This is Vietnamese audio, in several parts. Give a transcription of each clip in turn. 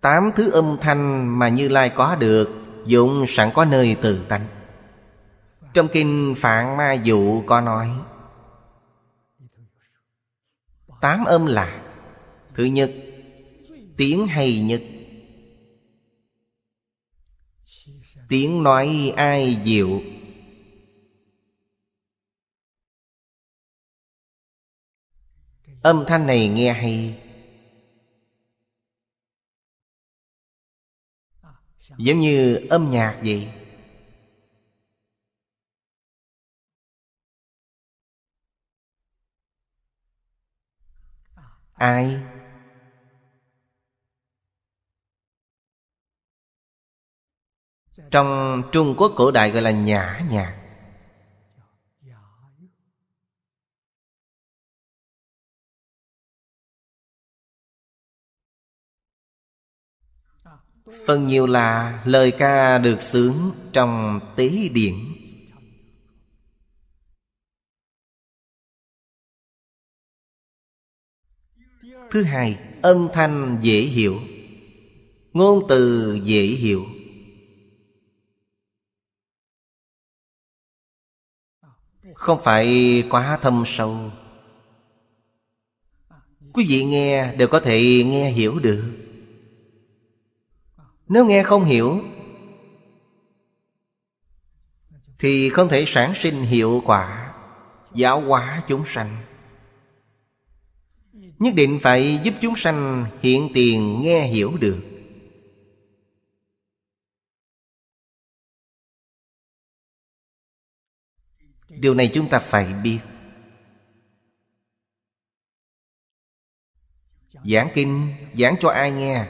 8 thứ âm thanh mà Như Lai có được, dụng sẵn có nơi từ tánh. Trong kinh Phạn Ma Dụ có nói 8 âm là: thứ nhất, tiếng hay nhất. Tiếng nói ai diệu. Âm thanh này nghe hay, giống như âm nhạc vậy. Ai? Trong Trung Quốc cổ đại gọi là nhã nhạc. Phần nhiều là lời ca được xướng trong tế điển. Thứ hai, âm thanh dễ hiểu, ngôn từ dễ hiểu. Không phải quá thâm sâu, quý vị nghe đều có thể nghe hiểu được. Nếu nghe không hiểu thì không thể sản sinh hiệu quả giáo hóa chúng sanh. Nhất định phải giúp chúng sanh hiện tiền nghe hiểu được. Điều này chúng ta phải biết. Giảng kinh, giảng cho ai nghe?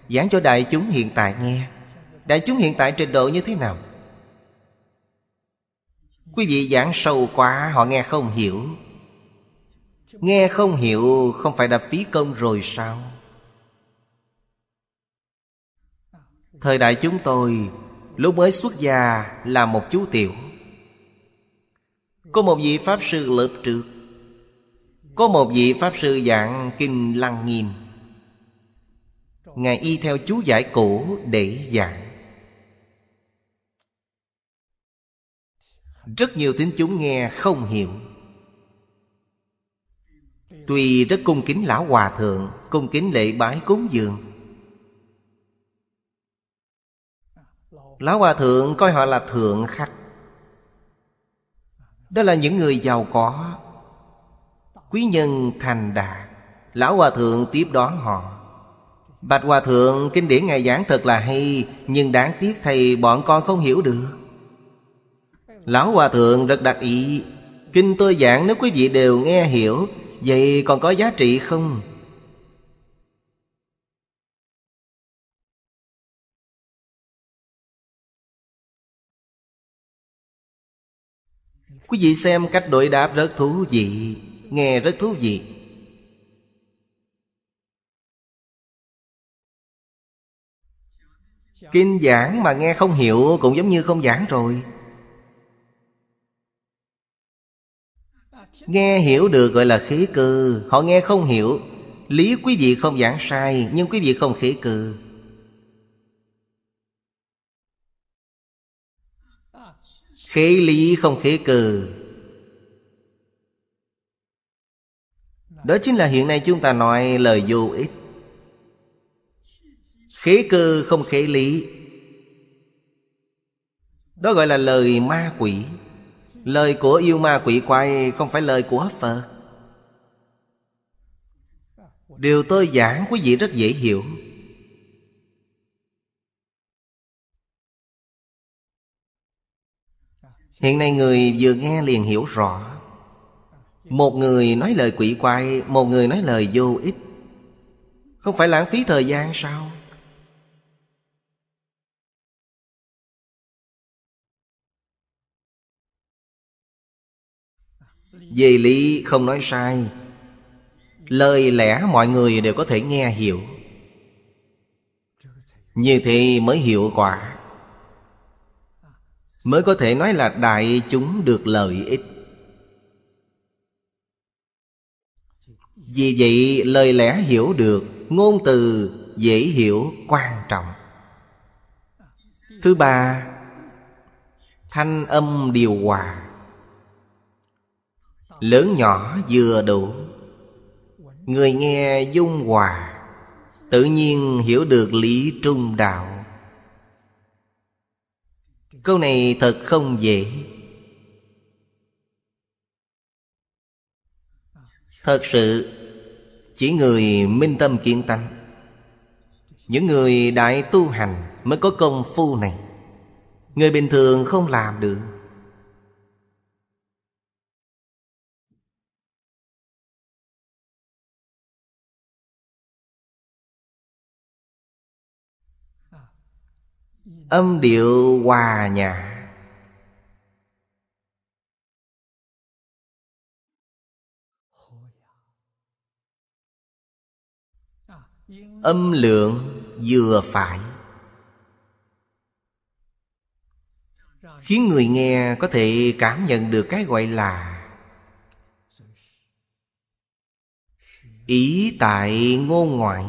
Giảng cho đại chúng hiện tại nghe. Đại chúng hiện tại trình độ như thế nào? Quý vị giảng sâu quá, họ nghe không hiểu. Nghe không hiểu không phải đã phí công rồi sao? Thời đại chúng tôi, lúc mới xuất gia là một chú tiểu. Có một vị Pháp Sư lớp trước, có một vị Pháp Sư giảng kinh Lăng Nghiêm. Ngài y theo chú giải cũ để giảng. Rất nhiều tín chúng nghe không hiểu. Tuy rất cung kính lão hòa thượng, cung kính lễ bái cúng dường. Lão hòa thượng coi họ là thượng khách. Đó là những người giàu có, quý nhân thành đạt. Lão hòa thượng tiếp đón họ. Bạch hòa thượng, kinh điển ngài giảng thật là hay, nhưng đáng tiếc thầy bọn con không hiểu được. Lão hòa thượng rất đặc ý, kinh tôi giảng nếu quý vị đều nghe hiểu, vậy còn có giá trị không? Quý vị xem cách đối đáp rất thú vị, nghe rất thú vị. Kinh giảng mà nghe không hiểu cũng giống như không giảng rồi. Nghe hiểu được gọi là khế cơ. Họ nghe không hiểu, lý quý vị không giảng sai, nhưng quý vị không khế cơ. Khế lý không khế cơ. Đó chính là hiện nay chúng ta nói lời vô ích. Khế cơ không khế lý, đó gọi là lời ma quỷ. Lời của yêu ma quỷ quái, không phải lời của Phật. Điều tôi giảng quý vị rất dễ hiểu. Hiện nay người vừa nghe liền hiểu rõ. Một người nói lời quỷ quái, một người nói lời vô ích. Không phải lãng phí thời gian sao? Về lý không nói sai, lời lẽ mọi người đều có thể nghe hiểu. Như thế mới hiệu quả, mới có thể nói là đại chúng được lợi ích. Vì vậy lời lẽ hiểu được, ngôn từ dễ hiểu, quan trọng. Thứ ba, thanh âm điều hòa, lớn nhỏ vừa đủ. Người nghe dung hòa, tự nhiên hiểu được lý trung đạo. Câu này thật không dễ. Thật sự chỉ người minh tâm kiến tánh, những người đại tu hành mới có công phu này. Người bình thường không làm được. Âm điệu hòa nhã, âm lượng vừa phải, khiến người nghe có thể cảm nhận được cái gọi là ý tại ngôn ngoại.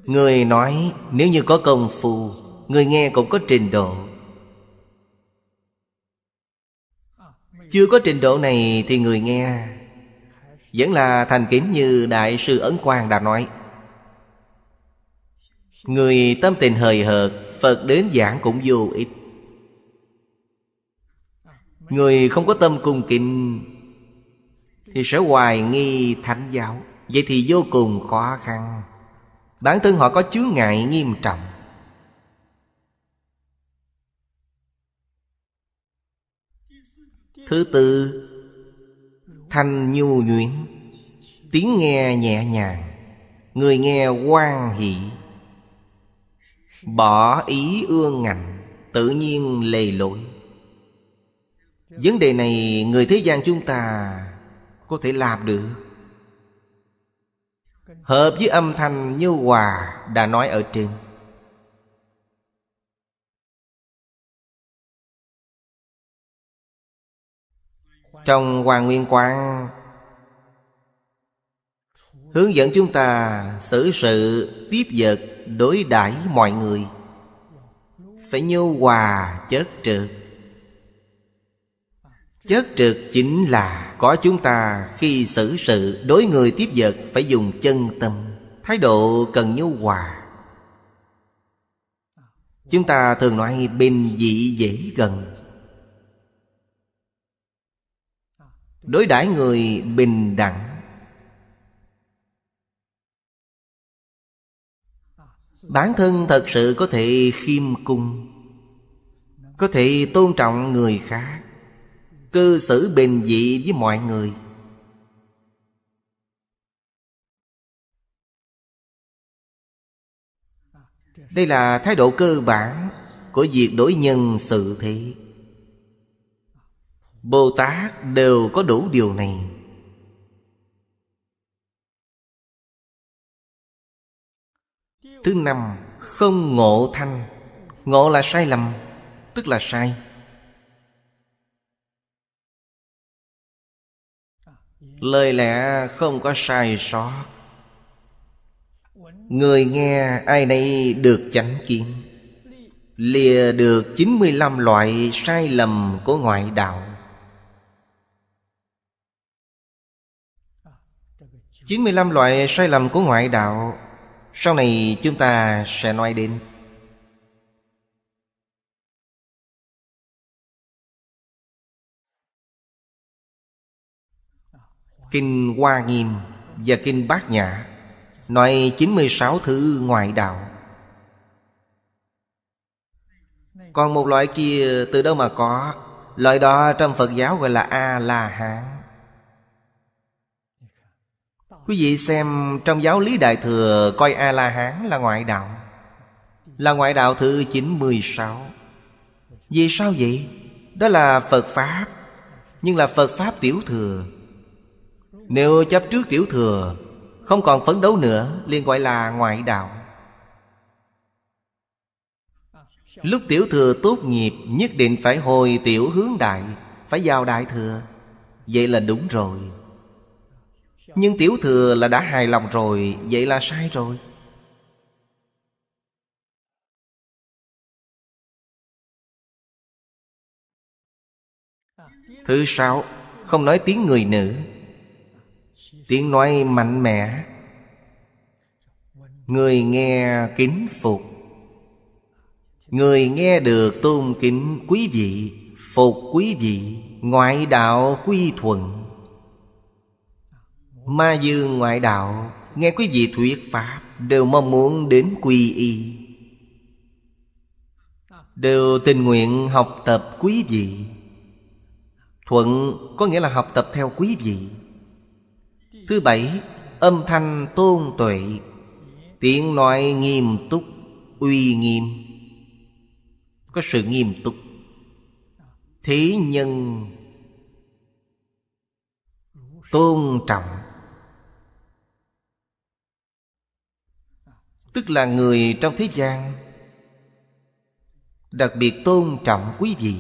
Người nói nếu như có công phu, người nghe cũng có trình độ. Chưa có trình độ này thì người nghe vẫn là thành kính như Đại sư Ấn Quang đã nói. Người tâm tình hời hợt, Phật đến giảng cũng vô ích. Người không có tâm cung kính thì sẽ hoài nghi thánh giáo. Vậy thì vô cùng khó khăn. Bản thân họ có chướng ngại nghiêm trọng. Thứ tư, thanh nhu nhuyễn, tiếng nghe nhẹ nhàng, người nghe hoan hỷ, bỏ ý ương ngạnh, tự nhiên lề lối. Vấn đề này người thế gian chúng ta có thể làm được. Hợp với âm thanh như hòa đã nói ở trên. Trong Hoa Nguyên Quang hướng dẫn chúng ta xử sự tiếp vật đối đãi mọi người phải nhu hòa chất trực. Chất trực chính là có chúng ta khi xử sự đối người tiếp vật phải dùng chân tâm, thái độ cần nhu hòa. Chúng ta thường nói bình dị dễ gần, đối đãi người bình đẳng. Bản thân thật sự có thể khiêm cung, có thể tôn trọng người khác, cư xử bình dị với mọi người. Đây là thái độ cơ bản của việc đối nhân xử thế. Bồ Tát đều có đủ điều này. Thứ năm, không ngộ thanh. Ngộ là sai lầm, tức là sai. Lời lẽ không có sai sót. Người nghe ai nấy được chánh kiến, lìa được 95 loại sai lầm của ngoại đạo. 95 loại sai lầm của ngoại đạo sau này chúng ta sẽ nói đến. Kinh Hoa Nghiêm và Kinh Bát Nhã nói 96 thứ ngoại đạo. Còn một loại kia từ đâu mà có? Loại đó trong Phật giáo gọi là A-la-hán. Quý vị xem trong giáo lý Đại Thừa coi A-la-hán là ngoại đạo, là ngoại đạo thứ 96. Vì sao vậy? Đó là Phật Pháp, nhưng là Phật Pháp tiểu thừa. Nếu chấp trước tiểu thừa, không còn phấn đấu nữa, liền gọi là ngoại đạo. Lúc tiểu thừa tốt nghiệp, nhất định phải hồi tiểu hướng đại, phải vào đại thừa. Vậy là đúng rồi. Nhưng tiểu thừa là đã hài lòng rồi, vậy là sai rồi. Thứ sáu, không nói tiếng người nữ. Tiếng nói mạnh mẽ, người nghe kính phục. Người nghe được tôn kính quý vị, phục quý vị, ngoại đạo quy thuận. Ma dương ngoại đạo nghe quý vị thuyết pháp đều mong muốn đến quy y, đều tình nguyện học tập quý vị. Thuận có nghĩa là học tập theo quý vị. Thứ bảy, âm thanh tôn tuệ. Tiếng nói nghiêm túc, uy nghiêm, có sự nghiêm túc. Thế nhân tôn trọng, tức là người trong thế gian đặc biệt tôn trọng quý vị.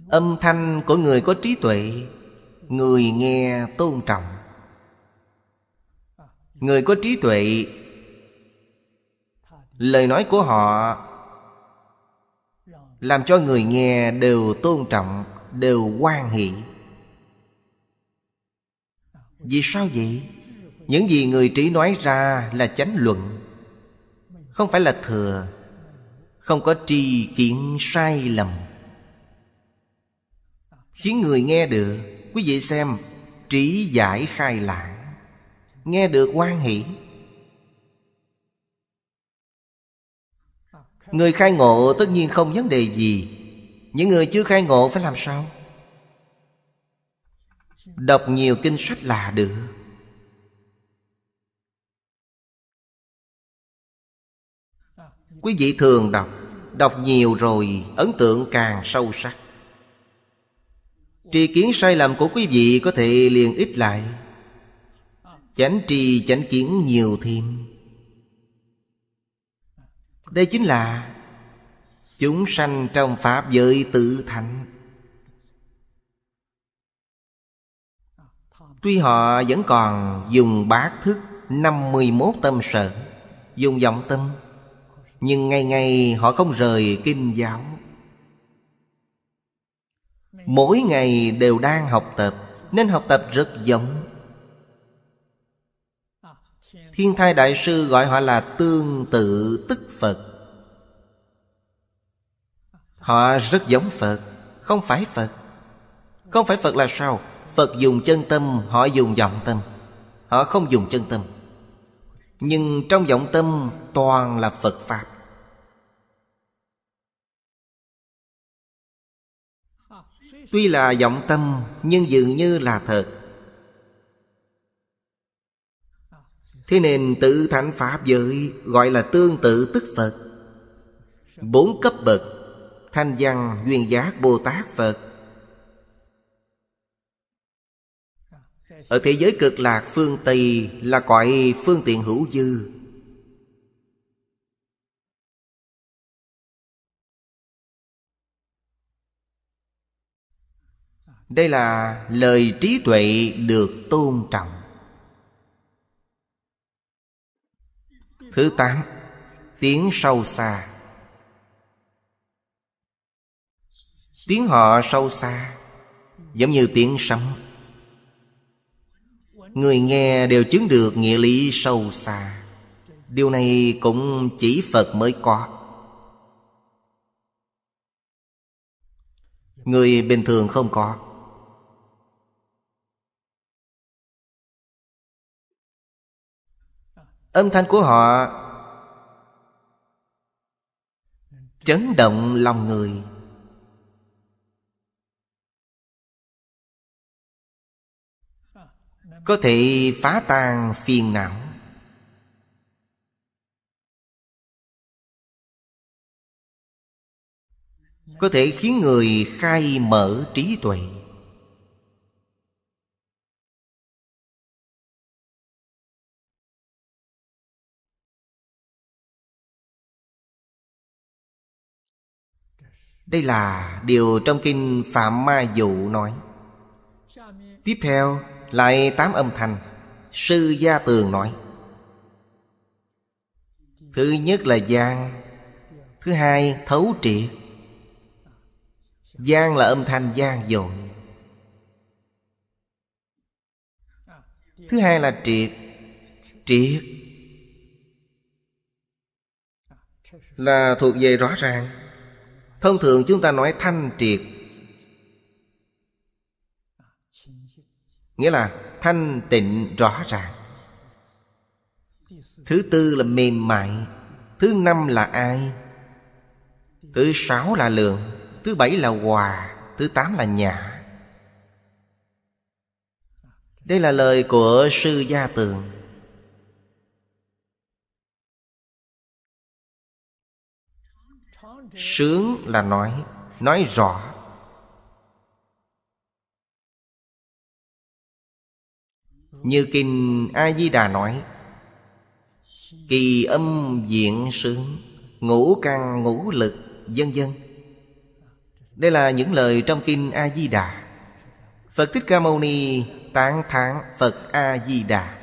Âm thanh của người có trí tuệ, người nghe tôn trọng. Người có trí tuệ, lời nói của họ làm cho người nghe đều tôn trọng, đều hoan hỷ. Vì sao vậy? Những gì người trí nói ra là chánh luận, không phải là thừa, không có tri kiến sai lầm, khiến người nghe được. Quý vị xem, trí giải khai lãng, nghe được hoan hỷ. Người khai ngộ tất nhiên không vấn đề gì. Những người chưa khai ngộ phải làm sao? Đọc nhiều kinh sách là được. Quý vị thường đọc, đọc nhiều rồi ấn tượng càng sâu sắc. Tri kiến sai lầm của quý vị có thể liền ít lại, chánh tri chánh kiến nhiều thêm. Đây chính là chúng sanh trong pháp giới tự thành. Tuy họ vẫn còn dùng bát thức 51 tâm sở, dùng vọng tâm, nhưng ngày ngày họ không rời kinh giáo. Mỗi ngày đều đang học tập, nên học tập rất giống. Thiên Thai Đại Sư gọi họ là tương tự tức Phật. Họ rất giống Phật, không phải Phật. Không phải Phật là sao? Phật dùng chân tâm, họ dùng vọng tâm. Họ không dùng chân tâm, nhưng trong vọng tâm toàn là Phật Pháp. Tuy là vọng tâm, nhưng dường như là thật. Thế nên tự thành Pháp giới gọi là tương tự tức Phật. 4 cấp bậc: Thanh Văn, Duyên Giác, Bồ Tát, Phật. Ở thế giới cực lạc phương Tây là cõi phương tiện hữu dư. Đây là lời trí tuệ được tôn trọng. Thứ 8, tiếng sâu xa. Tiếng họ sâu xa, giống như tiếng sấm. Người nghe đều chứng được nghĩa lý sâu xa. Điều này cũng chỉ Phật mới có. Người bình thường không có. Âm thanh của họ chấn động lòng người. Có thể phá tan phiền não. Có thể khiến người khai mở trí tuệ. Đây là điều trong kinh Phạm Ma Dụ nói. Tiếp theo lại 8 âm thanh. Sư Gia Tường nói: thứ nhất là gian, thứ hai thấu triệt. Gian là âm thanh gian dội. Thứ hai là triệt. Triệt là thuộc về rõ ràng. Thông thường chúng ta nói thanh triệt, nghĩa là thanh tịnh rõ ràng. Thứ tư là mềm mại. Thứ năm là ai. Thứ sáu là lượng. Thứ bảy là hòa. Thứ tám là nhã. Đây là lời của Sư Gia Tường. Sướng là nói rõ. Như kinh A Di Đà nói: kỳ âm diện sướng, ngũ căn ngũ lực, vân vân. Đây là những lời trong kinh A Di Đà. Phật Thích Ca Mâu Ni tán thán Phật A Di Đà.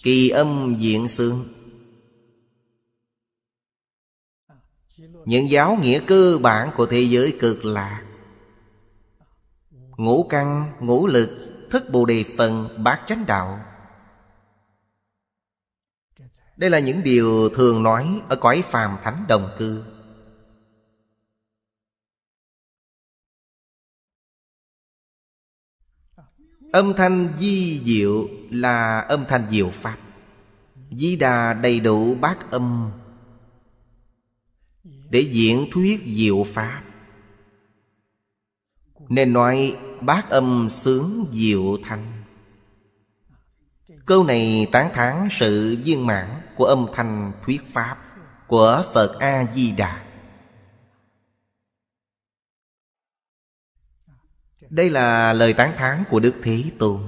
Kỳ âm diện sướng, những giáo nghĩa cơ bản của thế giới cực lạc. Ngũ căn, ngũ lực, thất bồ đề phần, bát chánh đạo. Đây là những điều thường nói ở cõi phàm thánh đồng cư. Âm thanh di diệu là âm thanh diệu pháp. Di Đà đầy đủ bát âm để diễn thuyết diệu pháp, nên nói bát âm xướng diệu thanh. Câu này tán thán sự viên mãn của âm thanh thuyết pháp của Phật A Di Đà. Đây là lời tán thán của Đức Thế Tôn.